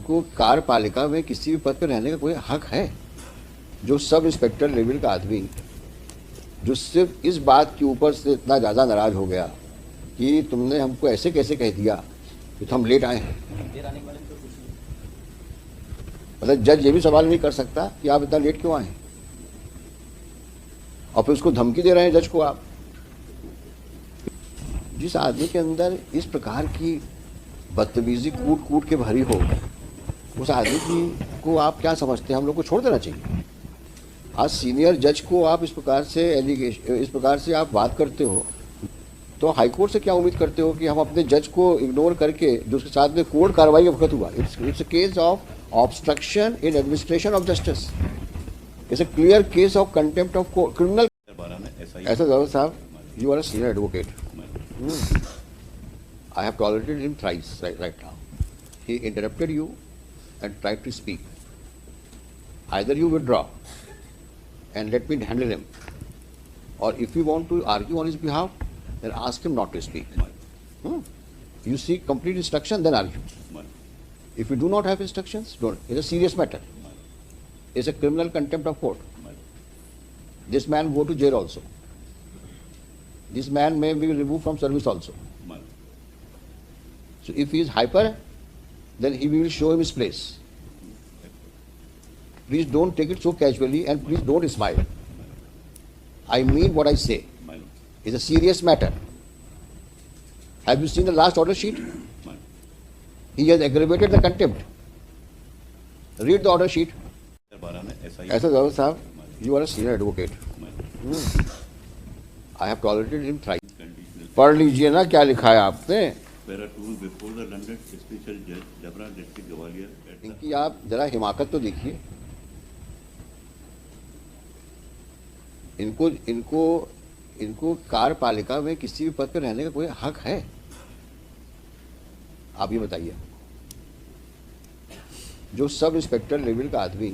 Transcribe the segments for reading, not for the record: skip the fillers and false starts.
इनको कार्यपालिका में किसी भी पद पर रहने का कोई हक है? जो सब इंस्पेक्टर लेवल का आदमी जो सिर्फ इस बात के ऊपर से इतना ज़्यादा नाराज हो गया कि तुमने हमको ऐसे कैसे कह दिया कि तो हम लेट आए हैं। मतलब जज ये भी सवाल नहीं कर सकता कि आप इतना लेट क्यों आए, और फिर उसको धमकी दे रहे हैं जज को आप। जिस आदमी के अंदर इस प्रकार की बदतमीजी कूट कूट के भरी हो, उस आदमी को आप क्या समझते हैं? हम लोग को छोड़ देना चाहिए। आज सीनियर जज को आप इस प्रकार से आप बात करते हो, तो हाईकोर्ट से क्या उम्मीद करते हो कि हम अपने जज को इग्नोर करके जो उसके साथ में कोर्ट कार्रवाई वक्त हुआ? It's a case of obstruction in administration of justice, it's a clear case of contempt of court, criminal. ऐसा जवाब साहब, you are a senior advocate. I have tolerated him thrice right now. He interrupted you and tried to speak. Either you withdraw and let me handle him, or if you want to argue on his behalf, then ask him not to speak. You seek complete instruction, then argue. If you do not have instructions, don't. It's a serious matter. It's a criminal contempt of court. This man go to jail also. This man may be removed from service also. So if he is hyper, then he will show him his place. Please don't take it so casually and please don't smile. I mean what I say. It's a serious matter. Have you seen the last order sheet? He has aggravated the contempt. Read the order sheet. ऐसा जवाब साहब, you are a senior advocate. I have tolerated him thrice. पढ़ लीजिए ना क्या लिखा है आपने। इनकी आप जरा हिमाकत तो देखिए। इनको इनको इनको कार्यपालिका में किसी भी पद पर रहने का कोई हक है? आप ये बताइए। जो सब इंस्पेक्टर लेवल का आदमी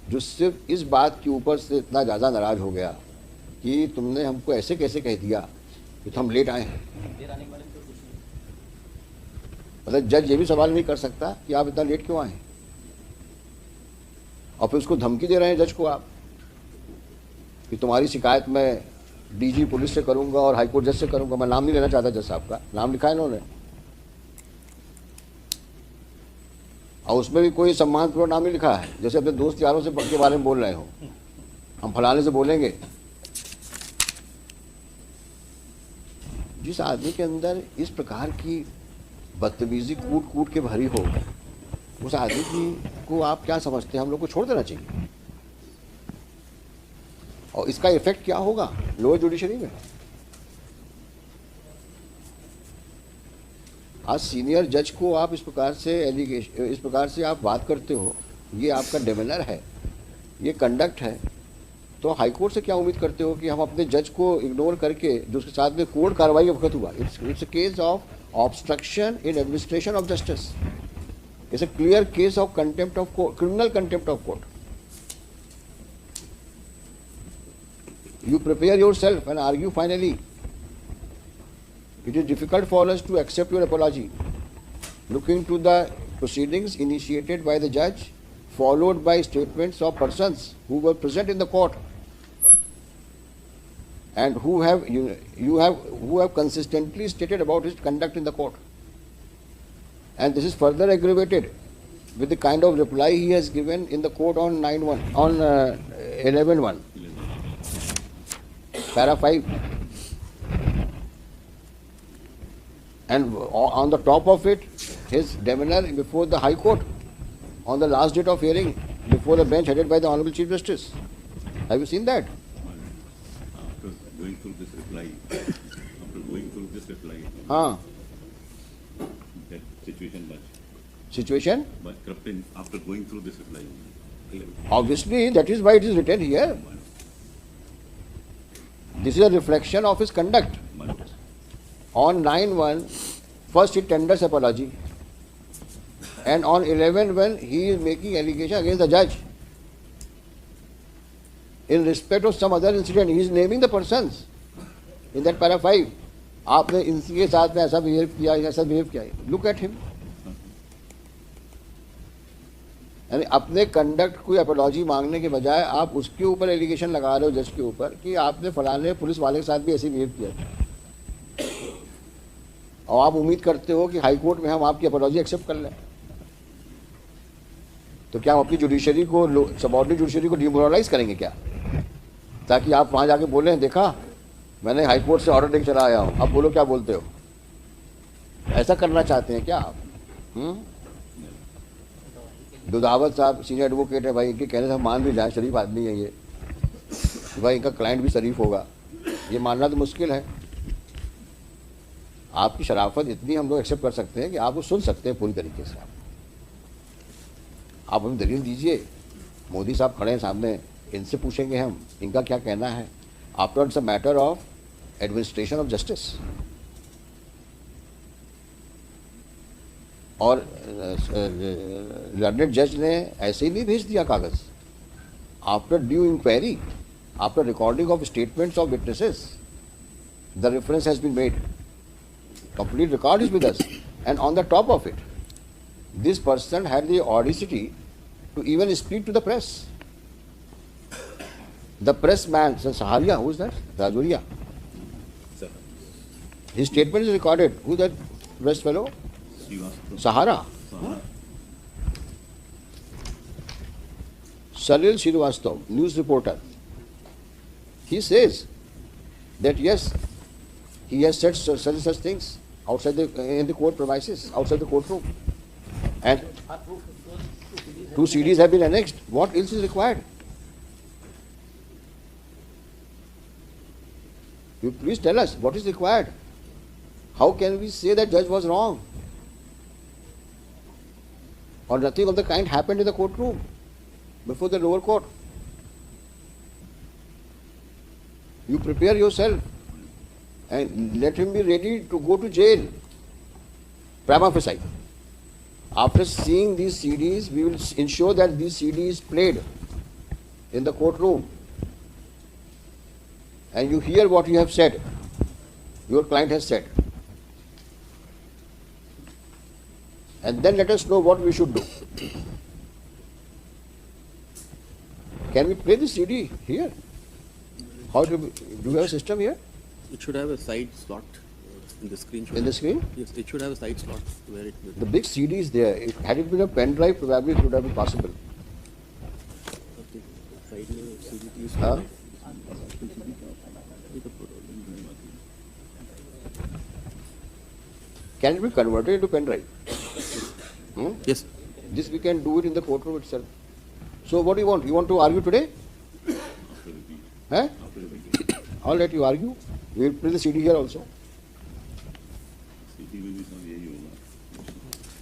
जो सिर्फ इस बात के ऊपर से इतना ज़्यादा नाराज हो गया कि तुमने हमको ऐसे कैसे कह दिया कि तो हम लेट आए हैं। मतलब जज ये भी सवाल नहीं कर सकता कि आप इतना लेट क्यों आए, और फिर उसको धमकी दे रहे हैं जज को आप कि तुम्हारी शिकायत मैं डीजी पुलिस से करूंगा और हाईकोर्ट जज से करूंगा। मैं नाम नहीं लेना चाहता जज साहब का, नाम लिखा है इन्होंने, और उसमें भी कोई सम्मानपूर्वक नाम नहीं लिखा है, जैसे अपने दोस्त यारों से के बारे में बोल रहे हो, हम फलाने से बोलेंगे। जिस आदमी के अंदर इस प्रकार की बदतमीजी कूट कूट के भरी हो, उस आदमी को आप क्या समझते हैं? हम लोग को छोड़ देना चाहिए। और इसका इफेक्ट क्या होगा लोअर जुडिशरी में? आज सीनियर जज को आप इस प्रकार से आप बात करते हो, ये आपका डेमेनर है, ये कंडक्ट है, तो हाईकोर्ट से क्या उम्मीद करते हो कि हम अपने जज को इग्नोर करके जो उसके साथ में कोर्ट कार्रवाई वक्त हुआ? It's a case of obstruction in administration of justice, it's a clear case of contempt of court, criminal contempt of court. You prepare yourself and argue finally. It is difficult for us to accept your apology. Look into the proceedings initiated by the judge, followed by statements of persons who were present in the court and who have consistently stated about his conduct in the court. And this is further aggravated with the kind of reply he has given in the court on 11.1. Para 5, and on the top of it, his demeanor before the High Court on the last date of hearing before the bench headed by the Honorable Chief Justice. Have you seen that? After going through this reply, that situation but corrupting after going through this reply. Obviously, that is why it is written here. This is a reflection of his conduct. On 9/1, first he tenders apology, and on 11/1 he is making allegation against the judge. In respect of some other incident, he is naming the persons in that para 5. आपने इनके साथ में ऐसा behave किया, ऐसा behave किया. Look at him. यानी अपने कंडक्ट कोई अपॉलॉजी मांगने के बजाय आप उसके ऊपर एलिगेशन लगा रहे हो जज के ऊपर कि आपने फलाने पुलिस वाले के साथ भी ऐसे बिहेव किया, और आप उम्मीद करते हो कि हाई कोर्ट में हम आपकी अपॉलॉजी एक्सेप्ट कर लें। तो क्या हम अपनी जुडिशरी को, सबऑर्डिनेट जुडिशरी को डिमोरलाइज करेंगे क्या, ताकि आप वहाँ जाके बोले देखा मैंने हाई कोर्ट से ऑर्डर लेके चला आया हूँ, अब बोलो क्या बोलते हो? ऐसा करना चाहते हैं क्या आप? दुधावत साहब सीनियर एडवोकेट है भाई, इनके कहने से हम मान भी जाए, शरीफ आदमी है ये, कि भाई इनका क्लाइंट भी शरीफ होगा, ये मानना तो मुश्किल है। आपकी शराफत इतनी हम लोग एक्सेप्ट कर सकते हैं कि आप वो सुन सकते हैं पूरी तरीके से। आप हमें दलील दीजिए, मोदी साहब खड़े हैं सामने, इनसे पूछेंगे हम इनका क्या कहना है। After it's a matter of administration of justice. और लर्नेड जज ने ऐसे ही नहीं भेज दिया कागज। After due inquiry, after recording of statements of witnesses, the reference has been made, complete record is with us, and on the top of it, this person had the audacity to even speak to the press. The pressman, Saharia, who is that? Rajoria. His statement is recorded. Who is that press fellow? Sahara. Salil Srivastava, news reporter. He says that yes, he has said such things outside in the court premises, outside the courtroom, and 2 CDs have been annexed. What else is required? You please tell us what is required. How can we say that judge was wrong, or nothing of the kind happened in the courtroom before the lower court? You prepare yourself and let him be ready to go to jail. Prima facie. After seeing these CDs, we will ensure that these CDs played in the courtroom. And you hear what you have said, your client has said. And then let us know what we should do. Can we play the CD here? How do you have a system here? It should have a side slot in the screen. In the screen? Yes, it should have a side slot where it will. The big CD is there. Had it been a pen drive, probably it would have been possible. Okay. Side में CD is Huh? Can it be converted into pen drive? Yes. This we can do it in the courtroom itself. So what do you want? You want to argue today? Huh? I'll let you argue. We will play the CD here also.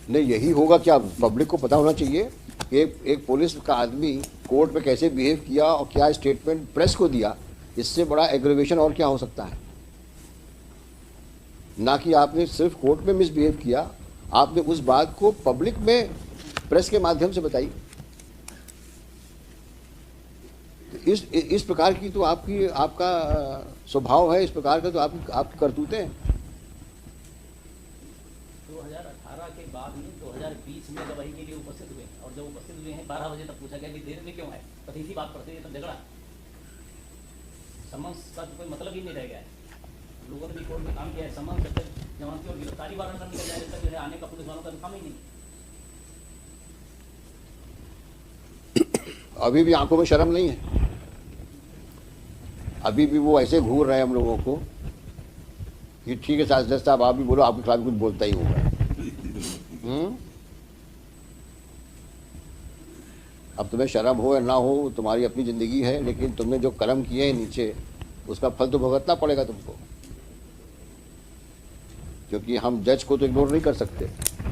नहीं, यही होगा क्या? Public को पता होना चाहिए कि एक पुलिस का आदमी कोर्ट में कैसे बिहेव किया और क्या स्टेटमेंट प्रेस को दिया। इससे बड़ा एग्रीवेशन और क्या हो सकता है? ना कि आपने सिर्फ कोर्ट में मिसबिहेव किया, आपने उस बात को पब्लिक में प्रेस के माध्यम से बताई। इस प्रकार की तो आपका स्वभाव है, इस प्रकार का तो आपकी करतूतें हैं। 2018 के बाद में 2020 में गवाही के लिए उपस्थित हुए, और जब उपस्थित हुए हैं 12 बजे तक पूछा गया कि देर में क्यों आए, तो इसी बात पर से तब झगड़ा। समन्स का कोई मतलब ही नहीं रह गया है। लोगों ने भी कोर्ट में काम किया है, समन्स जब तक जमानती और गिरफ्तारी वारंट निकल जाए तक जो है आने का पुलिस वालों का काम ही नहीं। अभी भी आंखों में शर्म नहीं है, अभी भी वो ऐसे घूर रहे हैं हम लोगों को कि ठीक है जज साहब आप भी बोलो, आपके खिलाफ कुछ बोलता ही होगा। अब तुम्हें शर्म हो या ना हो, तुम्हारी अपनी जिंदगी है, लेकिन तुमने जो कर्म किए हैं नीचे, उसका फल तो भुगतना पड़ेगा तुमको। क्योंकि हम जज को तो इग्नोर नहीं कर सकते,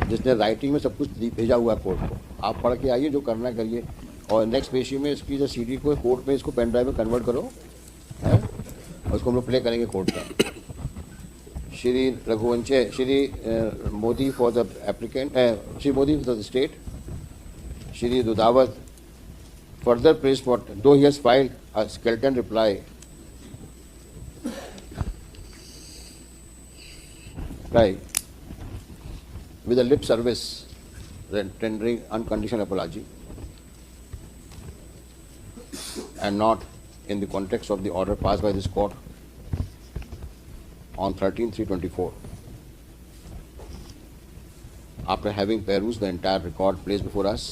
जिसने राइटिंग में सब कुछ भेजा हुआ है कोर्ट को। आप पढ़ के आइए, जो करना करिए, और नेक्स्ट पेशी में इसकी जो CD को कोर्ट में इसको पेन ड्राइव में कन्वर्ट करो, है, और उसको हम लोग प्ले करेंगे कोर्ट का। Shri Raghuvanshi, Shri Modi for the applicant, Shri Modi for the state, Shri Dudhawat further praised for, though he has filed a skeleton reply, with a lip service, tendering unconditional apology. and not in the context of the order passed by this court on 13/3/24. After having perused the entire record placed before us,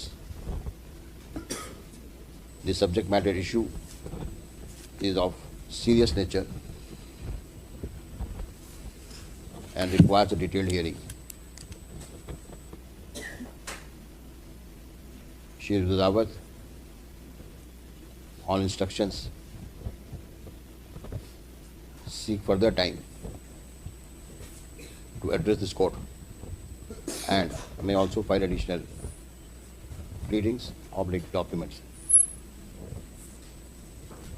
the subject matter issue is of serious nature and requires a detailed hearing. Shri Rudawat, on instructions, seek further time to address this court and may also file additional pleadings or documents.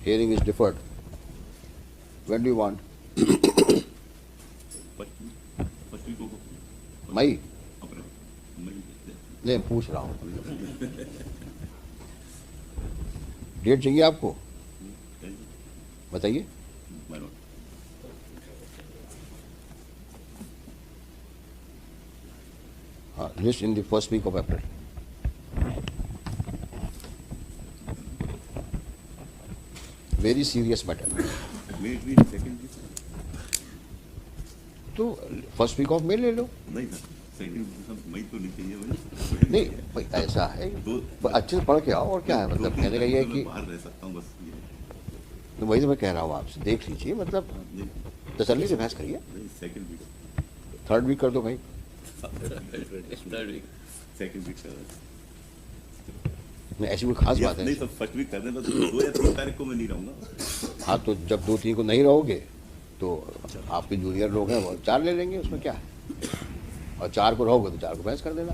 Hearing is deferred. When do you want? First week होगा मई? अप्रैल मई नहीं, पूछ रहा हूँ। Date चाहिए आपको? बताइए। My not हाँ, list in the first week of April. Very serious matter. May it be second week तो फर्स्ट वीक ऑफ मई ले लो। नहीं सर सेकंड मई तो नहीं चाहिए मुझे नहीं भाई, ऐसा है, अच्छे से पढ़ के आओ। और क्या है, मतलब कहने का ये है कि बाहर रह सकता हूँ बस ये तो वही तो मैं कह रहा हूँ आपसे, देख लीजिए, मतलब नहीं तसल्ली से बहस करिए। नहीं सेकंड वीक थर्ड वीक कर दो भाई। सेकंड वीक नहीं, ऐसी कोई खास बात है? नहीं सर फर्स्ट वीक कर देना तो 2 या 3 तारीख को मैं नहीं रहूँगा हाँ, तो जब 2-3 को नहीं रहोगे तो आपके जूनियर लोग हैं वो 4 ले लेंगे, उसमें क्या है। और 4 को रहोगे तो 4 को बहस कर देना।